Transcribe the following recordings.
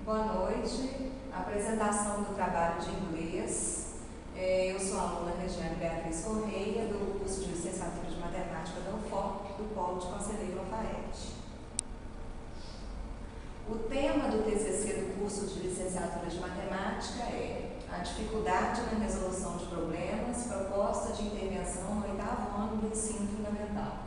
Boa noite. Apresentação do trabalho de inglês. Eu sou a aluna Regiane Beatriz Correia, do curso de Licenciatura de Matemática da UFOP, do Polo de Conselheiro Lafayette. O tema do TCC do curso de Licenciatura de Matemática é a dificuldade na resolução de problemas, proposta de intervenção no 8º ano do ensino fundamental.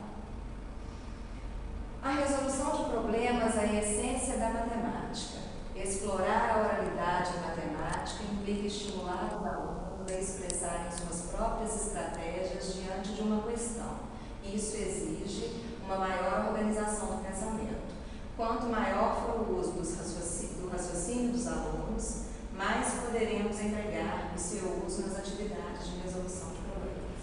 A resolução de problemas é a essência da matemática. Explorar a oralidade em matemática implica estimular os alunos a expressarem suas próprias estratégias diante de uma questão. Isso exige uma maior organização do pensamento. Quanto maior for o uso do raciocínio dos alunos, mais poderemos empregar o seu uso nas atividades de resolução de problemas.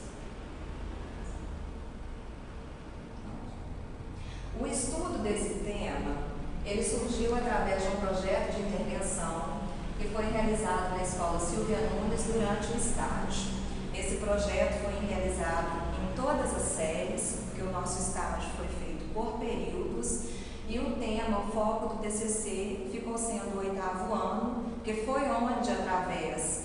O estudo desse tema ele surgiu através de um projeto de intervenção que foi realizado na Escola Silvia Nunes durante o estágio. Esse projeto foi realizado em todas as séries, porque o nosso estágio foi feito por períodos, e o tema, o foco do TCC, ficou sendo o 8º ano, que foi onde, através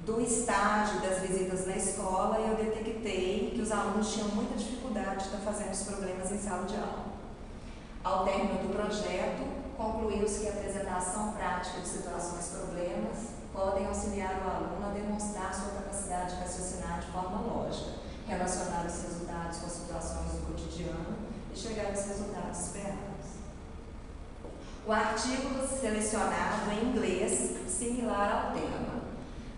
do estágio, das visitas na escola, eu detectei que os alunos tinham muita dificuldade de estar fazendo os problemas em sala de aula. Ao término do projeto, concluiu-se que a apresentação prática de situações problemas podem auxiliar o aluno a demonstrar sua capacidade de raciocinar de forma lógica, relacionar os resultados com situações do cotidiano e chegar aos resultados esperados. O artigo selecionado em inglês, similar ao tema.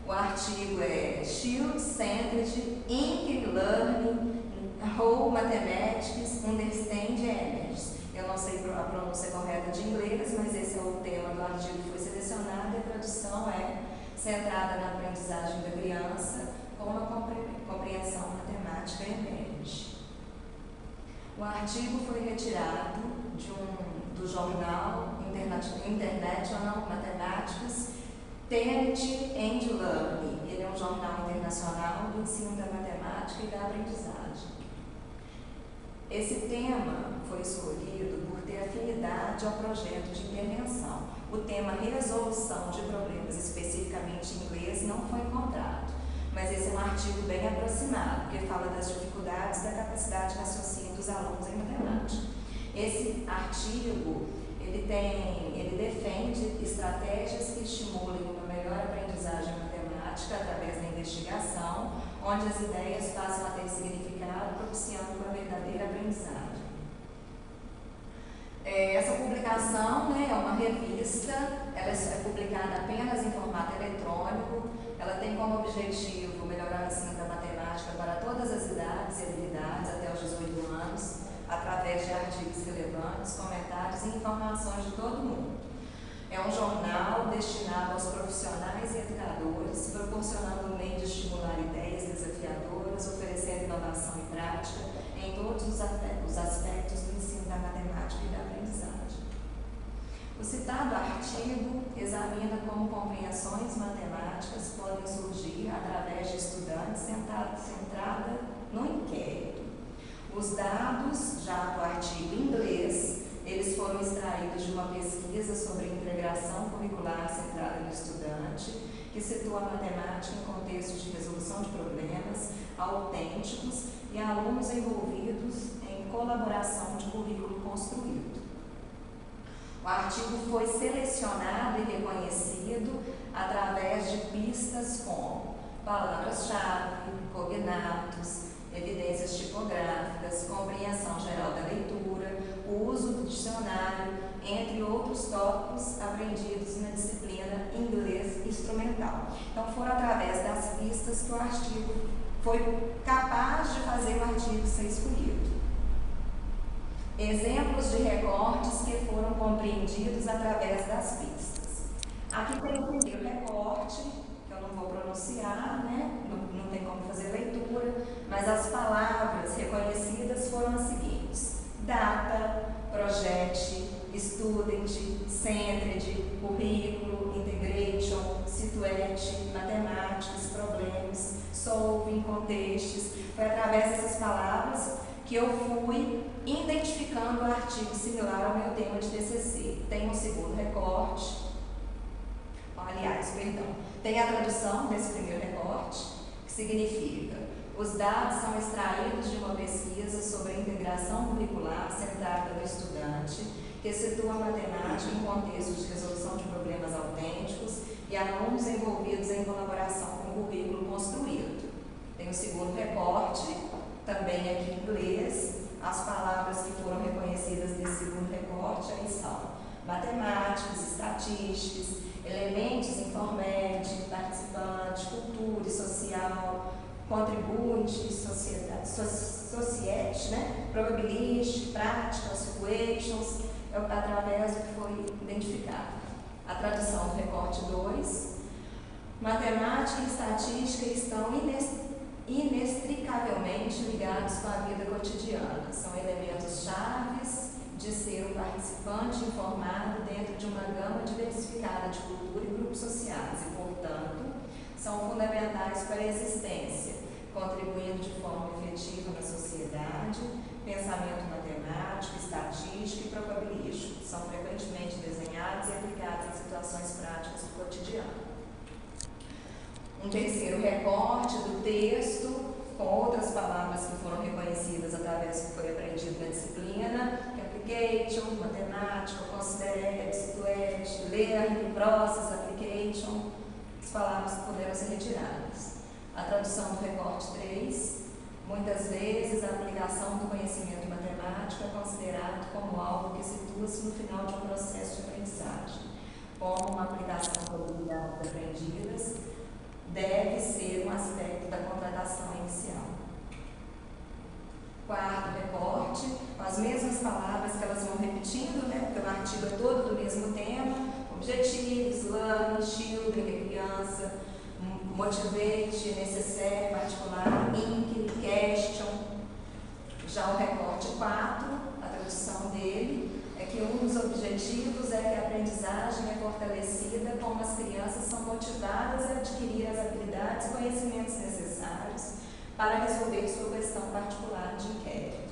O artigo é Child-Centered Inquiry Learning, How Mathematics Understand Energies. Eu não sei a pronúncia correta de inglês, mas esse é o tema do artigo que foi selecionado e a tradução é centrada na aprendizagem da criança com uma compreensão matemática emerge. O artigo foi retirado do jornal International Mathematics Teaching and Learning. Ele é um jornal internacional do ensino da matemática e da aprendizagem. Esse tema foi escolhido por ter afinidade ao projeto de intervenção. O tema resolução de problemas, especificamente em inglês, não foi encontrado, mas esse é um artigo bem aproximado, que fala das dificuldades da capacidade de raciocínio dos alunos em matemática. Esse artigo, ele defende estratégias que estimulem uma melhor aprendizagem matemática através da investigação, onde as ideias passam a ter significado, propiciando uma verdadeira aprendizagem. Essa publicação é uma revista, ela é publicada apenas em formato eletrônico, ela tem como objetivo melhorar o ensino da matemática para todas as idades e habilidades até os 18 anos, através de artigos relevantes, comentários e informações de todo mundo. É um jornal destinado aos profissionais e educadores, proporcionando um meio de estimular ideias desafiadoras, oferecendo inovação e prática em todos os aspectos do ensino da matemática e da aprendizagem. O citado artigo examina como compreensões matemáticas podem surgir através de estudantes centrada no inquérito. Os dados, já do artigo em inglês, eles foram extraídos de uma pesquisa sobre integração curricular centrada no estudante, que situa a matemática em contextos de resolução de problemas autênticos e alunos envolvidos em colaboração de currículo construído. O artigo foi selecionado e reconhecido através de pistas como palavras-chave, cognatos, evidências tipográficas, compreensão geral da leitura, o uso do dicionário, entre outros tópicos aprendidos na disciplina inglês instrumental. Então, foram através das pistas que o artigo foi capaz de fazer o artigo ser escolhido. Exemplos de recortes que foram compreendidos através das pistas. Aqui tem o primeiro recorte, que eu não vou pronunciar, né? Não tem como fazer leitura, mas as palavras reconhecidas foram as seguintes: data, project, student, centered, currículo, integration, situate, mathematics, problems, solving, contextos. Foi através dessas palavras que eu fui identificando o artigo similar ao meu tema de TCC. Tem um segundo recorte, Tem a tradução desse primeiro recorte, que significa: os dados são extraídos de uma pesquisa sobre a integração curricular centrada no estudante, que situa a matemática em contextos de resolução de problemas autênticos e alunos envolvidos em colaboração com o currículo construído. Tem o segundo recorte, também aqui em inglês. As palavras que foram reconhecidas nesse segundo recorte aí são matemáticos, estatísticos, elementos informante, participante, cultura e social, contribuinte, society, né? Probabilistic, practical, situations, através do que foi identificado. A tradução do recorte 2. Matemática e estatística estão inextricavelmente ligados com a vida cotidiana. São elementos chaves de ser um participante informado dentro de uma gama diversificada de cultura e grupos sociais e, portanto, são fundamentais para a existência, contribuindo de forma efetiva na sociedade. Pensamento matemático, estatístico e probabilístico são frequentemente desenhados e aplicados em situações práticas do cotidiano. Um terceiro recorte do texto, com outras palavras que foram reconhecidas através do que foi aprendido na disciplina, que é application, matemática, considerate, situate, learning, process, application, as palavras que puderam ser retiradas. A tradução do recorte 3, muitas vezes a aplicação do conhecimento matemático é considerado como algo que situa-se no final de um processo de aprendizagem, como uma aplicação das aulas aprendidas deve ser um aspecto da contratação inicial. Quarto recorte, com as mesmas palavras que elas vão repetindo, né? Porque o artigo é todo do mesmo tema: objetivos, learning, children, criança, motivate, necessário, particular, inquiry, question. Já o recorte 4, a tradução dele é que um dos objetivos é que a aprendizagem é fortalecida como as crianças são motivadas a adquirir as habilidades e conhecimentos necessários para resolver sua questão particular de inquérito.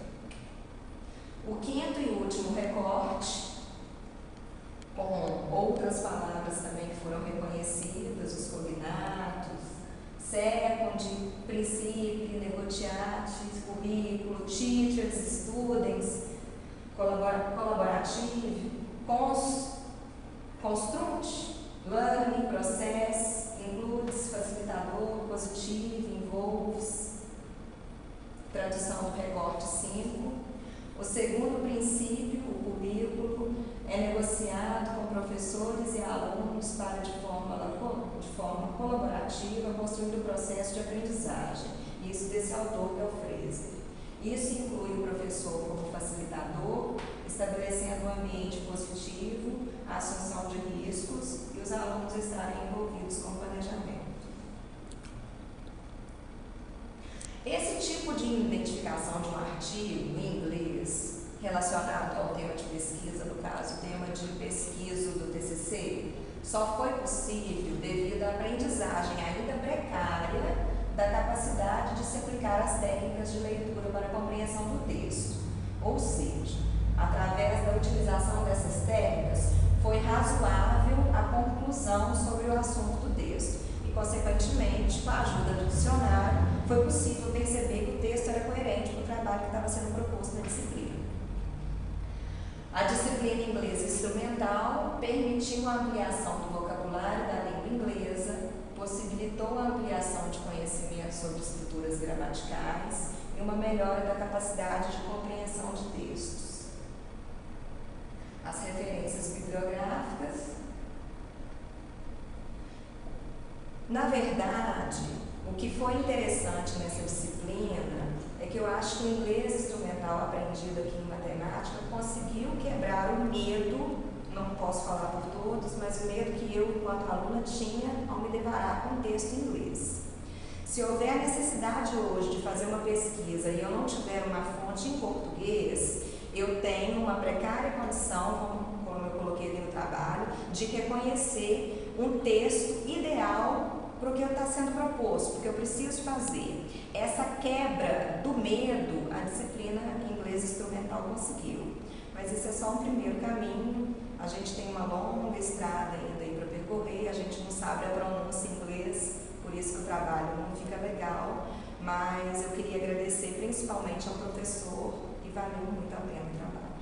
O quinto e último recorte, com outras palavras também que foram reconhecidas, os cognatos, second, princípio, negotiates, currículo, teachers, students, colaborativo, construct, learning, process, includes, facilitador, positivo, involves. Tradução do recorte 5. O segundo princípio, o currículo, é negociado com professores e alunos para, de forma colaborativa, construir o processo de aprendizagem. Isso desse autor, que é o Fraser. Isso inclui o professor como facilitador, estabelecendo um ambiente positivo, a assunção de riscos e os alunos estarem envolvidos com o planejamento. Esse tipo de identificação de um artigo em inglês relacionado ao tema de pesquisa, no caso, o tema de pesquisa do TCC, só foi possível devido à aprendizagem ainda precária da capacidade de se aplicar as técnicas de leitura para a compreensão do texto. Ou seja, através da utilização dessas técnicas, foi razoável a conclusão sobre o assunto do texto e, consequentemente, com a ajuda do dicionário, foi possível perceber que o texto era coerente com o trabalho que estava sendo proposto na disciplina. A disciplina inglesa instrumental permitiu a ampliação do vocabulário da língua inglesa, possibilitou a ampliação de conhecimento sobre estruturas gramaticais e uma melhora da capacidade de compreensão de textos. As referências bibliográficas. Na verdade, o que foi interessante nessa disciplina é que eu acho que o inglês instrumental aprendido aqui em matemática conseguiu quebrar o medo, não posso falar por todos, mas o medo que eu, enquanto aluna, tinha ao me deparar com o texto em inglês. Se houver necessidade hoje de fazer uma pesquisa e eu não tiver uma fonte em português, eu tenho uma precária condição, como eu coloquei ali no trabalho, de reconhecer um texto ideal para o que está sendo proposto, porque eu preciso fazer. Essa quebra do medo, a disciplina inglês instrumental conseguiu. Mas isso é só um primeiro caminho, a gente tem uma longa estrada ainda aí para percorrer, a gente não sabe sabe a pronúncia em inglês, por isso que o trabalho não fica legal, mas eu queria agradecer principalmente ao professor e valeu muito a pena o trabalho.